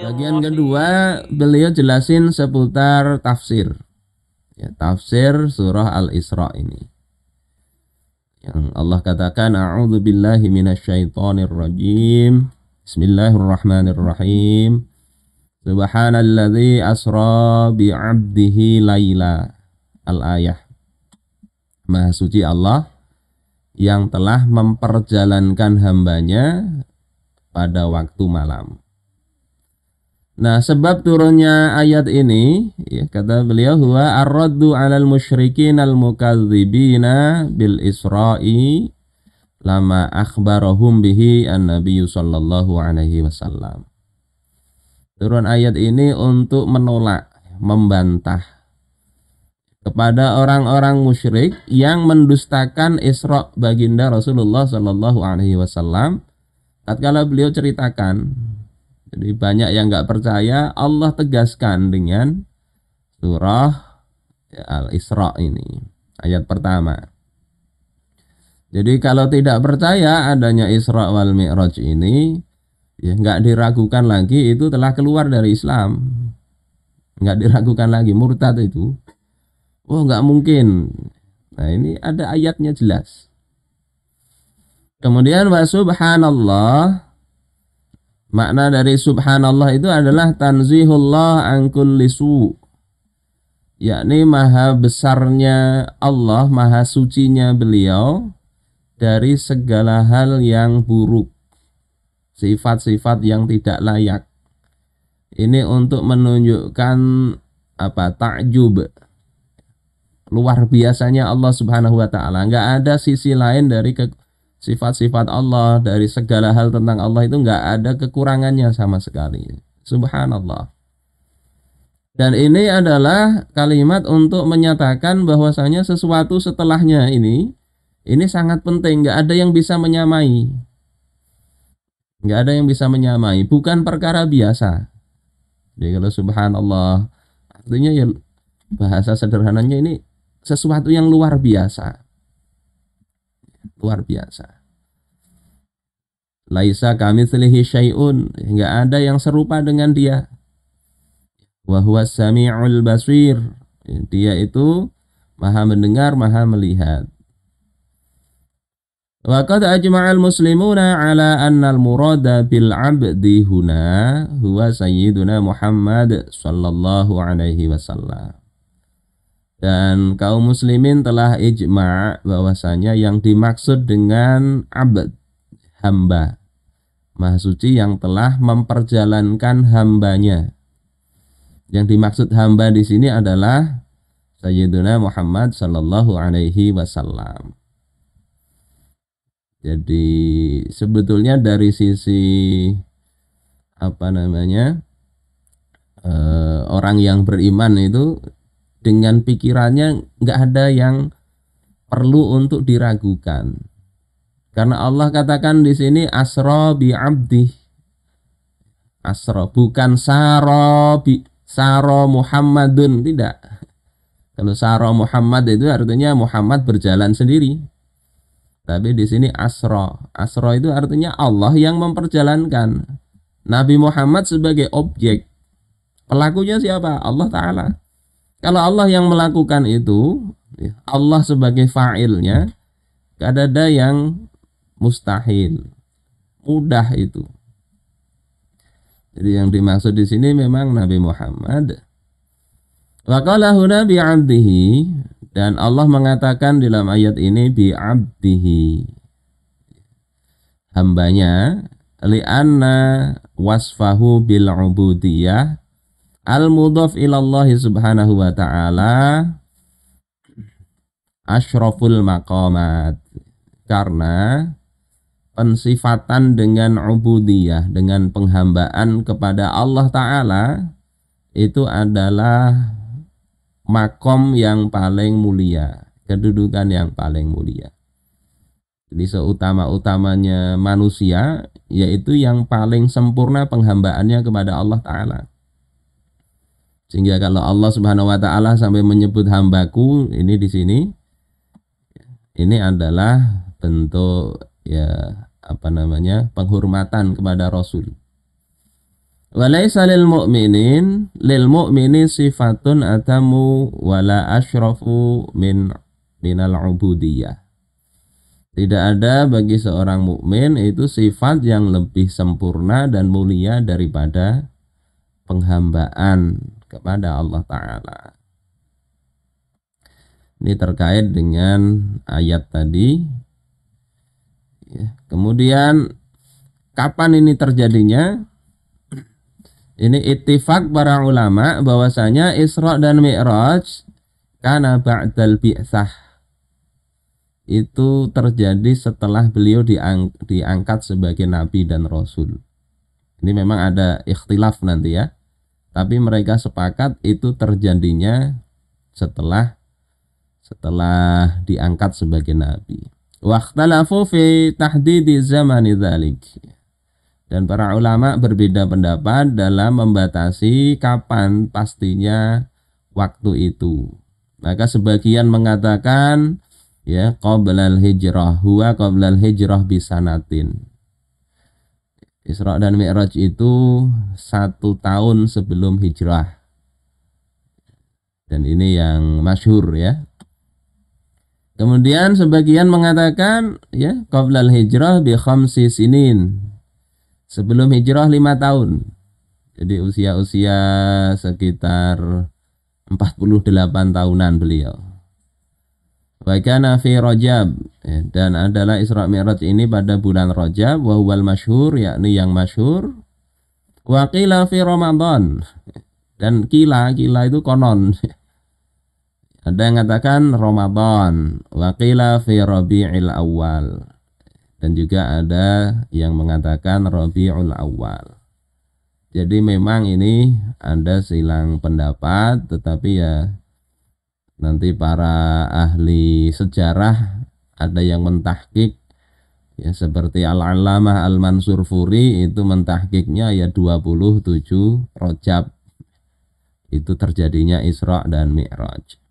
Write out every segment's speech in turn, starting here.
Bagian kedua, beliau jelasin seputar tafsir. Ya, tafsir surah Al-Isra ini. Yang Allah katakan, A'udzu billahi minasyaitonir rajim. Bismillahirrahmanirrahim. Subhanalladzi asra bi'abdihi laila. Al-ayah. Maha suci Allah yang telah memperjalankan hambanya pada waktu malam. Nah, sebab turunnya ayat ini, ya, kata beliau, huwa ar-raddu 'alal musyrikin al-mukadzibina bil Isra'i lama akhbarahum bihi an-nabiy sallallahu alaihi wasallam. Turun ayat ini untuk menolak, membantah kepada orang-orang musyrik yang mendustakan Isra baginda Rasulullah sallallahu alaihi wasallam tatkala beliau ceritakan. Jadi banyak yang nggak percaya, Allah tegaskan dengan surah Al-Isra ini, ayat pertama. Jadi kalau tidak percaya adanya Isra wal Mi'raj ini, ya nggak diragukan lagi, itu telah keluar dari Islam. Nggak diragukan lagi, murtad itu. Oh, nggak mungkin. Nah, ini ada ayatnya jelas. Kemudian wa subhanallah. Makna dari subhanallah itu adalah tanzihullah an kulli su', yakni maha besarnya Allah, maha sucinya beliau dari segala hal yang buruk, sifat-sifat yang tidak layak. Ini untuk menunjukkan takjub, luar biasanya Allah Subhanahu wa taala. Enggak ada sisi lain dari sifat-sifat Allah, dari segala hal tentang Allah itu enggak ada kekurangannya sama sekali. Subhanallah. Dan ini adalah kalimat untuk menyatakan bahwasanya sesuatu setelahnya ini sangat penting, enggak ada yang bisa menyamai. Enggak ada yang bisa menyamai, bukan perkara biasa. Jadi kalau subhanallah artinya ya bahasa sederhananya ini sesuatu yang luar biasa. Luar biasa. Laisa kamitslihi syai'un, enggak ada yang serupa dengan dia. Wa huwas sami'ul basir, dia itu maha mendengar, maha melihat. Wa qad ajma'al muslimuna ala anna al-murada bil 'abdi huna huwa sayyiduna Muhammad sallallahu alaihi wasallam. Dan kaum muslimin telah ijma' bahwasanya yang dimaksud dengan abd, hamba, maha suci yang telah memperjalankan hambanya. Yang dimaksud hamba di sini adalah Sayyiduna Muhammad sallallahu alaihi wasallam. Jadi sebetulnya dari sisi orang yang beriman itu dengan pikirannya nggak ada yang perlu untuk diragukan. Karena Allah katakan di sini asra bi abdi. Asra bukan saro Muhammadun, tidak. Kalau saro Muhammad itu artinya Muhammad berjalan sendiri. Tapi di sini asra. Asra itu artinya Allah yang memperjalankan. Nabi Muhammad sebagai objek. Pelakunya siapa? Allah Ta'ala. Kalau Allah yang melakukan itu, Allah sebagai fa'ilnya, gak ada yang mustahil, mudah itu. Jadi yang dimaksud di sini memang Nabi Muhammad. Wa qala huna bi 'abdihi, dan Allah mengatakan dalam ayat ini bi 'abdihi, hambanya, li'anna wasfahu bil 'ubudiyah al-mudhaf ilallahi subhanahu wa ta'ala asyraful maqamat. Karena pensifatan dengan ubudiyah, dengan penghambaan kepada Allah Ta'ala, itu adalah makom yang paling mulia, kedudukan yang paling mulia. Jadi seutama-utamanya manusia, yaitu yang paling sempurna penghambaannya kepada Allah Ta'ala. Sehingga kalau Allah Subhanahu wa taala sampai menyebut hambaku ini di sini, ini adalah bentuk penghormatan kepada Rasul. Walaysa lil mu'mini sifatun atamu wala asyrafu minal ubudiyah. Tidak ada bagi seorang mukmin itu sifat yang lebih sempurna dan mulia daripada penghambaan kepada Allah Ta'ala. Ini terkait dengan ayat tadi. Kemudian kapan ini terjadinya? Ini ittifaq para ulama bahwasanya Isra dan Mi'raj kana ba'dal bi'tsah. Itu terjadi setelah beliau diangkat sebagai nabi dan rasul. Ini memang ada ikhtilaf nanti ya. Tapi mereka sepakat itu terjadinya setelah diangkat sebagai nabi. Wa ikhtalafu fi tahdidi zamani dzalik. Dan para ulama berbeda pendapat dalam membatasi kapan pastinya waktu itu. Maka sebagian mengatakan ya qablal hijrah, huwa qablal hijrah bisanatin. Isra dan Mi'raj itu 1 tahun sebelum hijrah. Dan ini yang masyhur ya. Kemudian sebagian mengatakan ya qablal hijrah bi khamsi sinin. Sebelum hijrah 5 tahun. Jadi usia sekitar 48 tahunan beliau. Wa kana fi Rajab, dan adalah Isra Mi'raj ini pada bulan Rajab, wa huwal masyhur, yakni yang masyhur. Wa qila fi Ramadan, dan kila itu konon. Ada yang mengatakan Ramadan, wa qila fi Rabiul Awal, dan juga ada yang mengatakan Rabiul Awal. Jadi memang ini ada silang pendapat, tetapi ya nanti para ahli sejarah ada yang mentahqiq ya, seperti Al-Allamah Al-Mansur Furi itu mentahqiqnya ya 27 Rajab itu terjadinya Isra dan Mi'raj.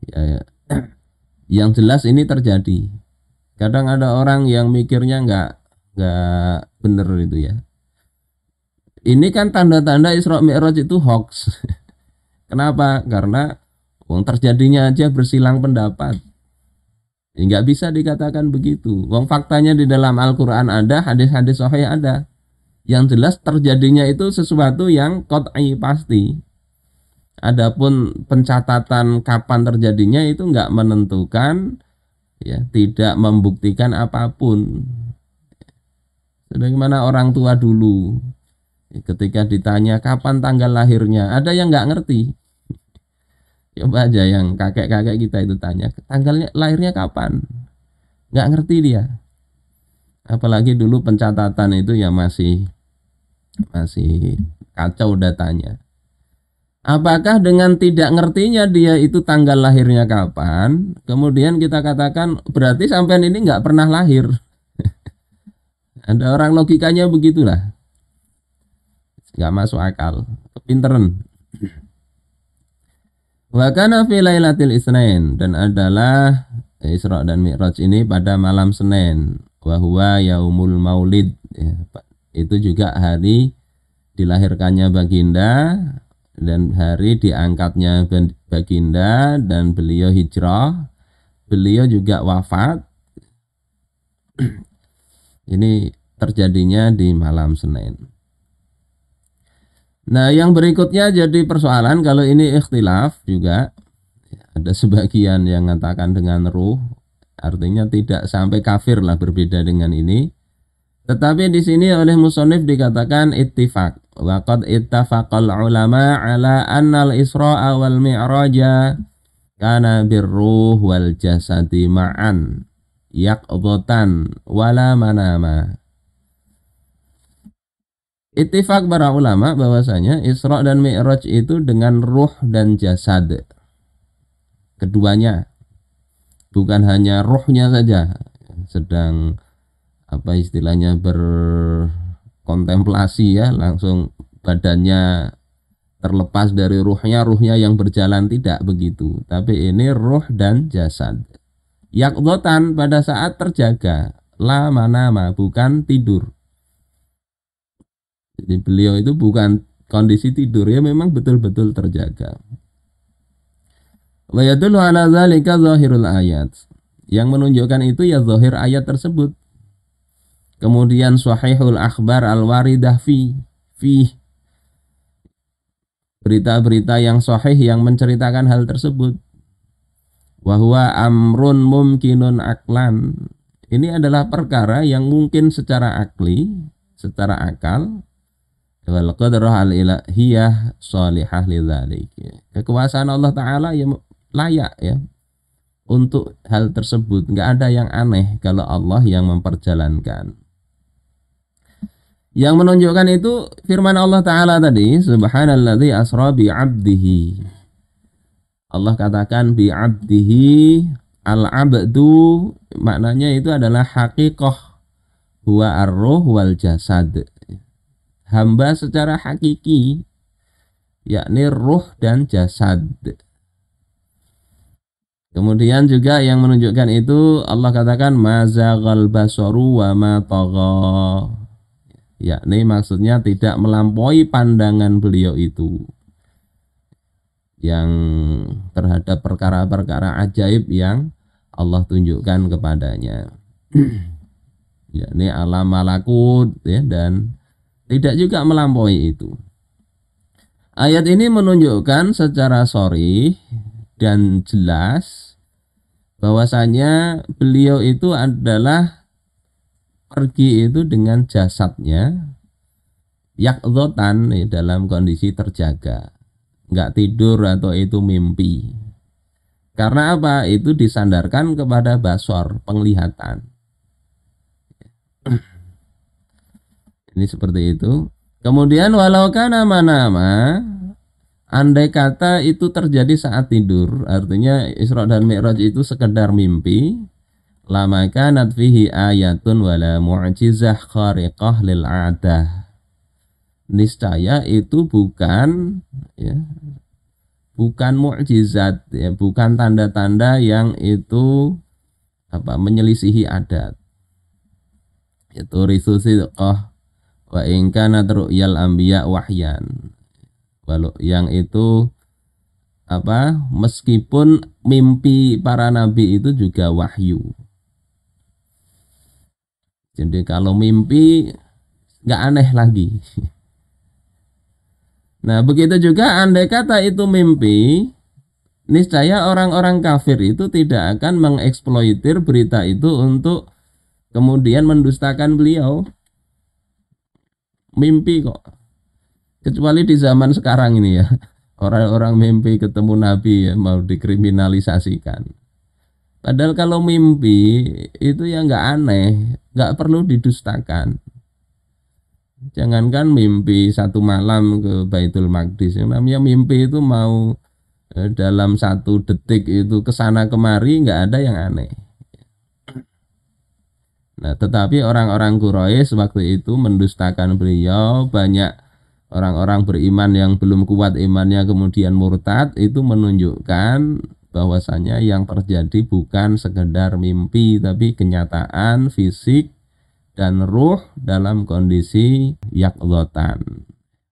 Ya, yang jelas ini terjadi. Kadang ada orang yang mikirnya nggak bener itu ya. Ini kan tanda-tanda Isra Mi'raj itu hoax. Kenapa? Karena terjadinya aja bersilang pendapat. Nggak bisa dikatakan begitu. Faktanya di dalam Al-Quran ada, hadis-hadis sahih ada. Yang jelas terjadinya itu sesuatu yang qat'i pasti. Adapun pencatatan kapan terjadinya itu nggak menentukan, ya, tidak membuktikan apapun. Sebagaimana orang tua dulu, ketika ditanya kapan tanggal lahirnya, ada yang nggak ngerti. Coba aja yang kakek-kakek kita itu tanya, tanggalnya lahirnya kapan? Nggak ngerti dia. Apalagi dulu pencatatan itu ya masih kacau datanya. Apakah dengan tidak ngertinya dia itu tanggal lahirnya kapan, kemudian kita katakan berarti sampean ini nggak pernah lahir? Ada orang logikanya begitulah. Nggak masuk akal, kepinteran. Wa kana fi lailatul Isnin, dan adalah Isra dan Mi'raj ini pada malam Senin. Wa huwa yaumul maulid, ya, itu juga hari dilahirkannya baginda dan hari diangkatnya baginda, dan beliau hijrah, beliau juga wafat. Ini terjadinya di malam Senin. Nah, yang berikutnya jadi persoalan kalau ini ikhtilaf juga. Ada sebagian yang mengatakan dengan ruh, artinya tidak sampai kafir lah, berbeda dengan ini. Tetapi di sini oleh musannif dikatakan ittifaq. Wa qad ittafaqal ulama ala annal Isra wal Mi'raja kana birruh wal jasadi ma'an yaqdatan wala manama. Ittifaq para ulama bahwasanya Isra dan Mi'raj itu dengan ruh dan jasad. Keduanya, bukan hanya ruhnya saja sedang istilahnya berkontemplasi ya, langsung badannya terlepas dari ruhnya yang berjalan, tidak begitu. Tapi ini ruh dan jasad. Yaqdhatan pada saat terjaga, la manama bukan tidur. Jadi beliau itu bukan kondisi tidur, ya memang betul-betul terjaga. Wa yadullu ala dzalika zahirul ayat. Yang menunjukkan itu ya zahir ayat tersebut. Kemudian sahihul akhbar al-waridah fi berita-berita yang sahih yang menceritakan hal tersebut. Wa huwa amrun mumkinun aklan. Ini adalah perkara yang mungkin secara akli, secara akal. Wal qadrah al-ilahiyah shalihah lidzalik. Kekuasaan Allah taala yang layak ya untuk hal tersebut. Enggak ada yang aneh kalau Allah yang memperjalankan. Yang menunjukkan itu firman Allah taala tadi, subhanalladzi asra bi 'abdihi. Allah katakan bi 'abdihi, al-'abdu maknanya itu adalah haqiqah, huwa ar-ruh wal jasad. Hamba secara hakiki, yakni ruh dan jasad. Kemudian juga yang menunjukkan itu Allah katakan mazaghal basaru wa ma tagha. Yakni maksudnya tidak melampaui pandangan beliau itu yang terhadap perkara-perkara ajaib yang Allah tunjukkan kepadanya. Yakni alam malakut ya, dan tidak juga melampaui itu. Ayat ini menunjukkan secara sharih dan jelas bahwasanya beliau itu adalah pergi itu dengan jasadnya yaqdhatan dalam kondisi terjaga, enggak tidur atau itu mimpi. Karena apa? Itu disandarkan kepada basar, penglihatan. Ini seperti itu. Kemudian walau kana manama, andai kata itu terjadi saat tidur, artinya Isra dan Mi'raj itu sekedar mimpi, lama kanat fihi ayatun wala mu'jizah khariqah lil 'adah. Niscaya itu bukan ya, bukan mukjizat ya, bukan tanda-tanda yang itu menyelisihi adat. Itu risu sidqah wa in kana ru'yal anbiya wahyan. Walau yang itu meskipun mimpi para nabi itu juga wahyu. Jadi kalau mimpi nggak aneh lagi. Nah begitu juga andai kata itu mimpi, niscaya orang-orang kafir itu tidak akan mengeksploitir berita itu untuk kemudian mendustakan beliau. Mimpi kok. Kecuali di zaman sekarang ini ya, orang-orang mimpi ketemu Nabi ya, mau dikriminalisasikan. Padahal kalau mimpi itu ya nggak aneh, nggak perlu didustakan. Jangankan mimpi satu malam ke Baitul Maqdis, yang namanya mimpi itu mau dalam 1 detik itu kesana kemari, nggak ada yang aneh. Nah, tetapi orang-orang Quraisy waktu itu mendustakan beliau. Banyak orang-orang beriman yang belum kuat imannya kemudian murtad. Itu menunjukkan bahwasanya yang terjadi bukan sekedar mimpi, tapi kenyataan fisik dan ruh dalam kondisi yaqdhatan.